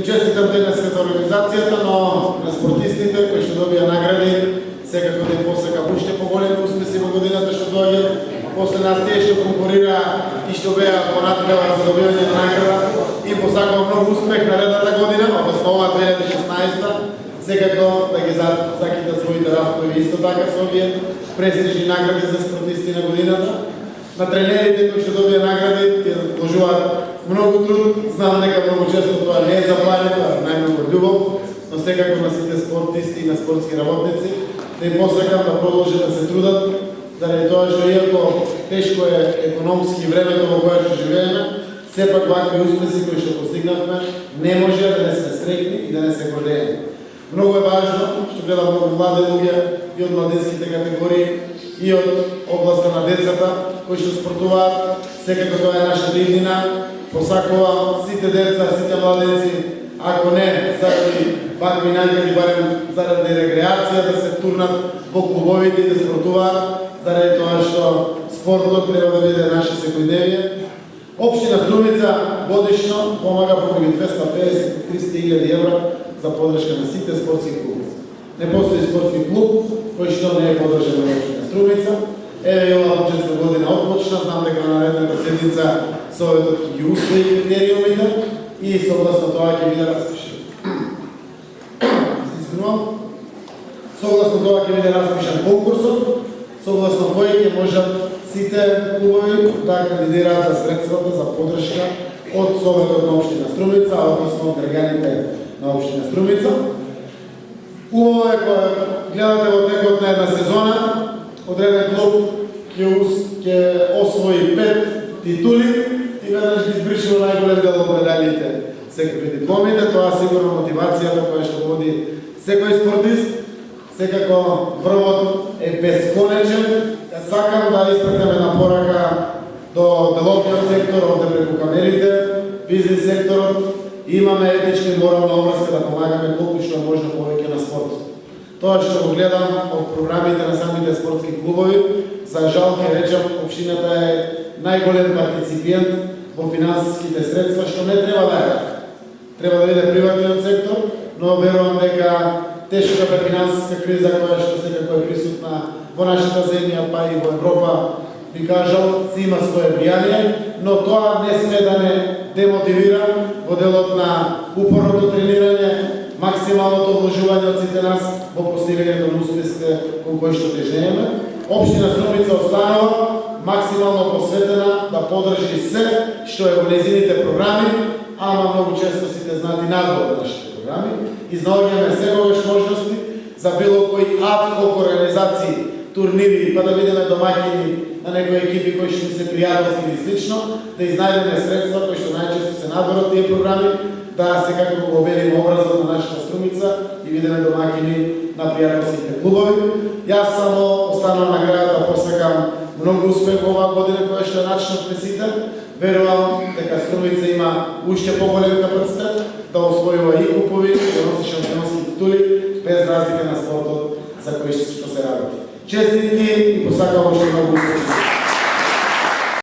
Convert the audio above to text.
честитам денеска за организацијата, но на спортистите кои што добија награди, секако да посакам уште поголеми успеси во годината што доаѓа. После нас тие што конкурира и што беа понатаму за добивање на награда и посакам многу успех наредната година, односно ова 2016. Секако да ги закитат своите рафтови исто така со овие престижни награди за спортисти на годината. На тренерите кои што добија награди, тие вложуваат многу труд, знам дека многу често тоа не е заплатено, а најмногу љубов, но секако на сите спортисти и на спортски работници да им посакам да продолжат да се трудат, заради тоа што иако тешко е економски времето во кое што живееме, сепак вакви успеси кои што постигнавме не може да не се среќни и да не се гордееме. Многу е важно што гледам многу млади луѓе и од младинските категории и од областа на децата кои што спортуваат. Секако тоа е нашата иднина. Посакувам сите деца, сите младенци, ако не заради вакви награди, барем заради рекреација, да се втурнат во клубовите и да спортуваат, заради тоа што спортот треба да биде наше секојдневие. Општина Струмица годишно помага помеѓу 250-300.000 евра за поддршка на сите спортски клубови. Не постои спортски клуб кој што не е поддржан во општина Струмица. Еве и ова бюджетска година отпочна, знам дека на наредната седница Советот ќе ги усвои критериумите и согласно тоа ќе биде распишан. Согласно тоа ќе биде распишан конкурсот, согласно кој ќе можат сите клубови да кандидираат за средствата за поддршка од Советот на општина Струмица, односно од граѓаните на општина Струмица. Убаво е кога гледате во текот на една сезона, одреден клуб ќе освои 5 титули и веднаш ги избришува најголем дел од медалите, секакви дипломите. Тоа сигурно мотивацијата која што води секој спортист. Секако врвот е бесконечен. Сакам да испратам една порака до деловниот сектор, овде преку камерите, бизнес секторот. Имаме етичка и морална обврска да помагаме колку што е можно повеќе на спортот. Тоа што го гледам од програмите на самите спортски клубови, за жал ќе речам, општината е најголем партиципиент во финансиските средства, што не треба да е. Треба да биде приватниот сектор, но верувам дека тешката финансиска криза која што секако е присутна во нашата земја, па и во Европа, би кажал, си има свое влијание, но тоа не сме да не демотивира во делот на упорното тренирање, максималното вложување од сите нас во постигањето на успесите кон кои што тежееме. Општина Струмица останува максимално посветена да поддржи се што е во незините програми, ама многу често сите знаат и надвор од нашите програми. Изнаоѓаме секогаш можности за било кои ад-хок организации, турнири, па да бидеме домаќини на некои екипи кои што се пријателски или слично, да изнајдеме средства кои што најчесто се надвор од тие програми, да секако го обелиме образот на нашата Струмица и бидеме домаќини на пријателските клубови. Јас само останам на градот да посакам многу успех во оваа година која што е начнавме сите. Верувам дека Струмица има уште поголем капацитет да освои